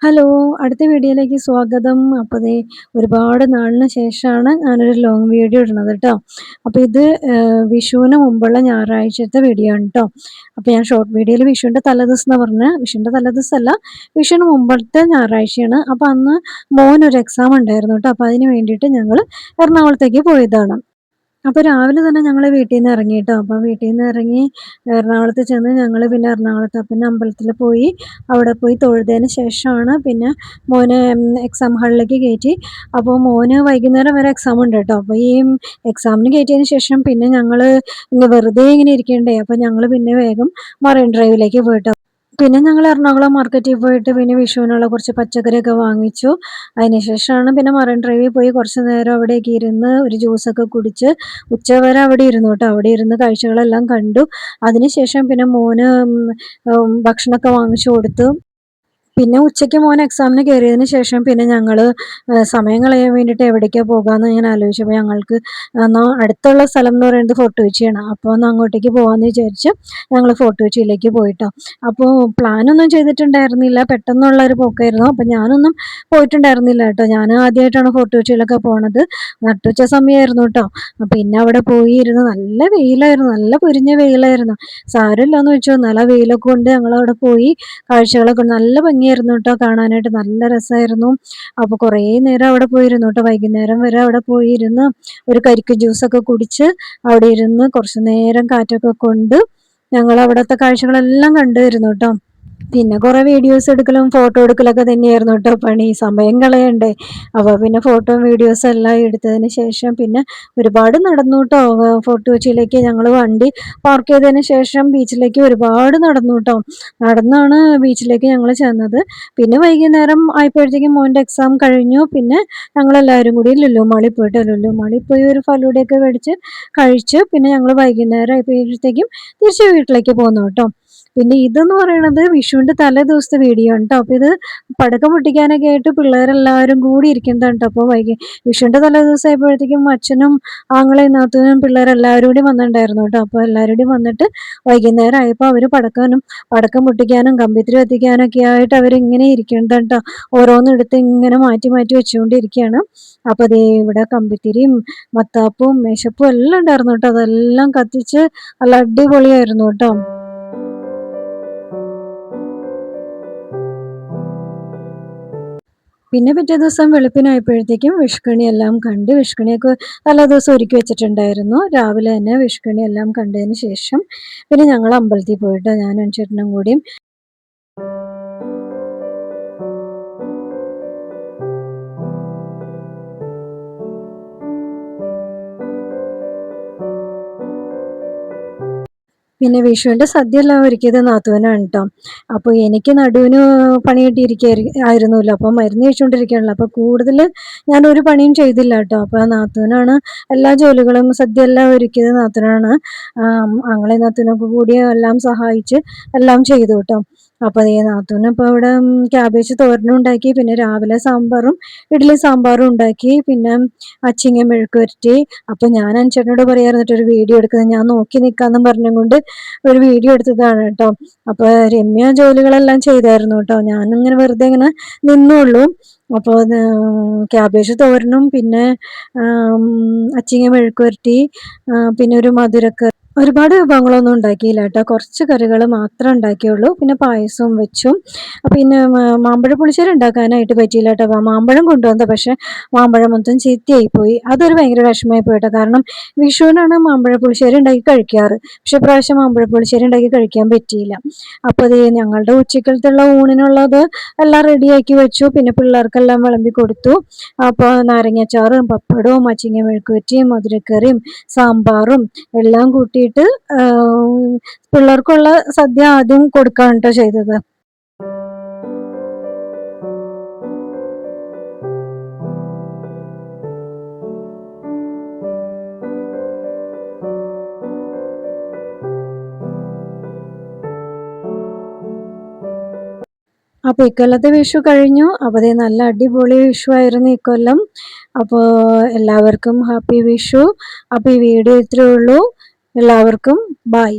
Hello! അടുത്ത വീഡിയോയിലേക്ക് സ്വാഗതം. അപ്പോൾ ദേ ഒരുപാട് നാളിന് ശേഷമാണ് ഞാനൊരു ലോങ് വീഡിയോ ഇടുന്നത് ട്ടോ. അപ്പോൾ ഇത് വിഷുവിന് മുമ്പുള്ള ഞായറാഴ്ചത്തെ വീഡിയോ ആണ് ട്ടോ. അപ്പോൾ ഞാൻ ഷോർട്ട് വീഡിയോയിൽ വിഷുവിൻ്റെ തലേദിവസം എന്നാ പറഞ്ഞത്. വിഷുവിൻ്റെ തലേദിവസമല്ല, വിഷുവിന് മുമ്പത്തെ ഞായറാഴ്ചയാണ്. അപ്പോൾ അന്ന് മോനൊരു എക്സാം ഉണ്ടായിരുന്നു ട്ടോ. അപ്പോൾ അതിന് വേണ്ടിയിട്ട് ഞങ്ങൾ എറണാകുളത്തേക്ക് പോയതാണ്. അപ്പോൾ രാവിലെ തന്നെ ഞങ്ങൾ വീട്ടീന്ന് ഇറങ്ങി ട്ടോ. അപ്പോൾ വീട്ടീന്ന് ഇറങ്ങി എറണാകുളത്ത് ചെന്ന് ഞങ്ങൾ പിന്നെ എറണാകുളത്ത് അപ്പൻ്റെ അമ്പലത്തിൽ പോയി. അവിടെ പോയി തൊഴുതതിന് ശേഷമാണ് പിന്നെ മോനെ എക്സാം ഹാളിലേക്ക് കയറ്റി. അപ്പോൾ മോന് വൈകുന്നേരം വരെ എക്സാം ഉണ്ട് ട്ടോ. അപ്പോൾ ഈ എക്സാമിന് കയറ്റിയതിന് ശേഷം പിന്നെ ഞങ്ങൾ വെറുതെ ഇങ്ങനെ ഇരിക്കണ്ടേ, അപ്പോൾ ഞങ്ങൾ പിന്നെ വേഗം മറൈൻ ഡ്രൈവിലേക്ക് പോയിട്ടോ. പിന്നെ ഞങ്ങൾ എറണാകുളം മാർക്കറ്റിൽ പോയിട്ട് പിന്നെ വിഷുവിനുള്ള കുറച്ച് പച്ചക്കറിയൊക്കെ വാങ്ങിച്ചു. അതിനുശേഷമാണ് പിന്നെ മറൈൻ ഡ്രൈവിൽ പോയി കുറച്ച് നേരം അവിടെയൊക്കെ ഇരുന്ന് ഒരു ജ്യൂസൊക്കെ കുടിച്ച് ഉച്ചവരെ അവിടെ ഇരുന്നു ട്ടോ. അവിടെ ഇരുന്ന് കാഴ്ചകളെല്ലാം കണ്ടു. അതിനുശേഷം പിന്നെ മോന് ഭക്ഷണമൊക്കെ വാങ്ങിച്ചു കൊടുത്തു. പിന്നെ ഉച്ചയ്ക്ക് മോൻ എക്സാമിന് കയറിയതിന് ശേഷം പിന്നെ ഞങ്ങൾ സമയം കളയാൻ വേണ്ടിയിട്ട് എവിടേക്കാണ് പോകാമെന്ന് ഇങ്ങനെ ആലോചിച്ചപ്പോൾ ഞങ്ങൾക്ക് അടുത്തുള്ള സ്ഥലം എന്ന് പറയുന്നത് ഫോർട്ട് കൊച്ചിയാണ്. അപ്പോൾ ഒന്ന് അങ്ങോട്ടേക്ക് പോകാമെന്ന് വിചാരിച്ച് ഞങ്ങൾ ഫോർട്ട് കൊച്ചിയിലേക്ക് പോയിട്ടോ. അപ്പോൾ പ്ലാനൊന്നും ചെയ്തിട്ടുണ്ടായിരുന്നില്ല, പെട്ടെന്നുള്ള ഒരു പോക്കായിരുന്നു. അപ്പോൾ ഞാനൊന്നും പോയിട്ടുണ്ടായിരുന്നില്ല കേട്ടോ. ഞാൻ ആദ്യമായിട്ടാണ് ഫോർട്ട് കൊച്ചിയിലൊക്കെ പോണത്. നട്ടുച്ച സമയമായിരുന്നു കേട്ടോ. പിന്നെ അവിടെ പോയി ഇരുന്ന് നല്ല വെയിലായിരുന്നു, നല്ല പൊരിഞ്ഞ വെയിലായിരുന്നു. സാരമില്ലാന്ന് വെച്ചു, നല്ല വെയിലൊക്കെ കൊണ്ട് ഞങ്ങളവിടെ പോയി കാഴ്ചകളൊക്കെ നല്ല ഭംഗിയായിരുന്നു കേട്ടോ കാണാനായിട്ട്, നല്ല രസമായിരുന്നു. അപ്പോൾ കുറേ നേരം അവിടെ പോയിരുന്നു കേട്ടോ. വൈകുന്നേരം വരെ അവിടെ പോയിരുന്ന് ഒരു കരിക്ക് ജ്യൂസൊക്കെ കുടിച്ച് അവിടെ ഇരുന്ന് കുറച്ച് നേരം കാറ്റൊക്കെ കൊണ്ട് ഞങ്ങൾ അവിടുത്തെ കാഴ്ചകളെല്ലാം കണ്ടുവരുന്നു കേട്ടോ. പിന്നെ കുറേ വീഡിയോസ് എടുക്കലും ഫോട്ടോ എടുക്കലൊക്കെ തന്നെയായിരുന്നു കേട്ടോ പണി. സമയം കളയണ്ടേ. അപ്പോൾ പിന്നെ ഫോട്ടോയും വീഡിയോസും എല്ലാം എടുത്തതിന് ശേഷം പിന്നെ ഒരുപാട് നടന്നു കേട്ടോ. ഫോർട്ട് കൊച്ചിയിലേക്ക് ഞങ്ങൾ വണ്ടി പാർക്ക് ചെയ്തതിന് ശേഷം ബീച്ചിലേക്ക് ഒരുപാട് നടന്നു കേട്ടോ. നടന്നാണ് ബീച്ചിലേക്ക് ഞങ്ങൾ ചെന്നത്. പിന്നെ വൈകുന്നേരം ആയപ്പോഴത്തേക്കും മോൻ്റെ എക്സാം കഴിഞ്ഞു. പിന്നെ ഞങ്ങളെല്ലാവരും കൂടി ലുലു മാളിൽ പോയിട്ട് ലുലു മാളിൽ പോയി ഒരു ഫലൂഡയൊക്കെ മേടിച്ച് കഴിച്ച് പിന്നെ ഞങ്ങൾ വൈകുന്നേരം ആയപ്പോഴത്തേക്കും തിരിച്ച് വീട്ടിലേക്ക് പോന്നു കേട്ടോ. പിന്നെ ഇതെന്ന് പറയണത് വിഷുവിൻ്റെ തലേ ദിവസത്തെ വീഡിയോ ആണ് കേട്ടോ. അപ്പോൾ ഇത് പടക്കം പൊട്ടിക്കാനൊക്കെ ആയിട്ട് പിള്ളേരെല്ലാവരും കൂടി ഇരിക്കുന്നതാണ് കേട്ടോ. അപ്പോൾ വിഷുവിൻ്റെ തലേ ദിവസം ആയപ്പോഴത്തേക്കും അച്ഛനും ആങ്ങളെയും നാത്തൂനും പിള്ളേരെല്ലാവരും കൂടി വന്നിട്ടുണ്ടായിരുന്നു കേട്ടോ. അപ്പോൾ എല്ലാവരും കൂടി വന്നിട്ട് വൈകുന്നേരം ആയപ്പോൾ അവർ പടക്കം പൊട്ടിക്കാനും കമ്പിത്തിരി കത്തിക്കാനൊക്കെ ആയിട്ട് അവരിങ്ങനെ ഇരിക്കുന്നതാണ് കേട്ടോ. ഓരോന്നെടുത്ത് ഇങ്ങനെ മാറ്റി മാറ്റി വെച്ചുകൊണ്ടിരിക്കുകയാണ്. അപ്പോൾ ദേ ഇവിടെ കമ്പിത്തിരിയും മത്താപ്പും മേശപ്പും എല്ലാം ഉണ്ടായിരുന്നു കേട്ടോ. അതെല്ലാം കത്തിച്ച് നല്ല അടിപൊളിയായിരുന്നു കേട്ടോ. പിന്നെ പിറ്റേ ദിവസം വെളുപ്പിനായപ്പോഴത്തേക്കും വിഷുക്കണിയെല്ലാം കണ്ട് വിഷുക്കണിയൊക്കെ തലേ ദിവസം ഒരുക്കി വെച്ചിട്ടുണ്ടായിരുന്നു. രാവിലെ തന്നെ വിഷുക്കണിയെല്ലാം കണ്ടതിന് ശേഷം പിന്നെ ഞങ്ങൾ അമ്പലത്തിൽ പോയിട്ട് ഞാനും ചേട്ടനും കൂടിയും പിന്നെ വിഷുവിൻ്റെ സദ്യ എല്ലാം ഒരുക്കിയത് നാത്തൂനാണ് കേട്ടോ. അപ്പോൾ എനിക്ക് നടുവിന് പണി കിട്ടിയിരിക്കുകയായിരുന്നല്ലോ. അപ്പോൾ മരുന്ന് കഴിച്ചുകൊണ്ടിരിക്കുകയാണല്ലോ. അപ്പോൾ കൂടുതൽ ഞാനൊരു പണിയും ചെയ്തില്ല കേട്ടോ. അപ്പോൾ നാത്തൂനാണ് എല്ലാ ജോലികളും സദ്യ എല്ലാം ഒരുക്കിയത് നാത്തൂനാണ്. ആങ്ങളെയും നാത്തൂനൊക്കെ കൂടി എല്ലാം സഹായിച്ച് എല്ലാം ചെയ്തു കേട്ടോ. അപ്പോൾ അതേ നാത്തൂന് ഇപ്പോൾ ഇവിടെ ക്യാബേജ് തോരനും ഉണ്ടാക്കി. പിന്നെ രാവിലെ ഇഡ്ഡലി സാമ്പാറും ഉണ്ടാക്കി. പിന്നെ അച്ചിങ്ങ മെഴുക്ക് പുരട്ടി. അപ്പോൾ ഞാൻ അനുചേട്ടനോട് പറയാറുന്നിട്ട് ഒരു വീഡിയോ എടുക്കുന്നത് ഞാൻ നോക്കി നിൽക്കാമെന്നും പറഞ്ഞുകൊണ്ട് ഒരു വീഡിയോ എടുത്തതാണ് കേട്ടോ. അപ്പോൾ രമ്യ ജോലികളെല്ലാം ചെയ്തായിരുന്നു കേട്ടോ. ഞാനിങ്ങനെ വെറുതെ ഇങ്ങനെ നിന്നുള്ളൂ. അപ്പോൾ ക്യാബേജ് തോരനും പിന്നെ അച്ചിങ്ങ മെഴുക്ക് പുരട്ടി പിന്നെ ഒരു മധുരക്കറി, ഒരുപാട് വിഭവങ്ങളൊന്നും ഉണ്ടാക്കിയില്ല കേട്ടോ. കുറച്ച് കറികൾ മാത്രമേ ഉണ്ടാക്കിയുള്ളൂ. പിന്നെ പായസവും വെച്ചു. പിന്നെ മാമ്പഴ പുളിശ്ശേരി ഉണ്ടാക്കാനായിട്ട് പറ്റിയില്ല കേട്ടോ. മാമ്പഴം കൊണ്ടുവന്നത്, പക്ഷേ മാമ്പഴം മൊത്തം ചീത്തയായി പോയി. അതൊരു ഭയങ്കര വിഷമമായി പോയിട്ടോ. കാരണം വിഷുവിനാണ് മാമ്പഴ പുളിശ്ശേരി ഉണ്ടാക്കി കഴിക്കാറ്. പക്ഷേ ഇപ്രാവശ്യം മാമ്പഴ പുളിശ്ശേരി ഉണ്ടാക്കി കഴിക്കാൻ പറ്റിയില്ല. അപ്പോൾ അത് ഞങ്ങളുടെ ഉച്ചക്കലത്തുള്ള ഊണിനുള്ളത് എല്ലാം റെഡിയാക്കി വെച്ചു. പിന്നെ പിള്ളേർക്കെല്ലാം വിളമ്പി കൊടുത്തു. അപ്പോൾ നാരങ്ങാച്ചാറും പപ്പടവും അച്ചിങ്ങ മെഴുക്ക് പുരട്ടിയും മധുരക്കറിയും സാമ്പാറും എല്ലാം കൂട്ടിയിട്ട് പിള്ളേർക്കുള്ള സദ്യ ആദ്യം കൊടുക്കുകയാണ് കേട്ടോ ചെയ്തത്. അപ്പോൾ ഇക്കൊല്ലത്തെ വിഷു കഴിഞ്ഞു. അപ്പോൾ ദേ നല്ല അടിപൊളി വിഷു ആയിരുന്നു ഇക്കൊല്ലം. അപ്പോൾ എല്ലാവർക്കും ഹാപ്പി വിഷു. അപ്പോൾ ഈ വീഡിയോ ഇത്രയേ ഉള്ളൂ. എല്ലാവർക്കും ബൈ.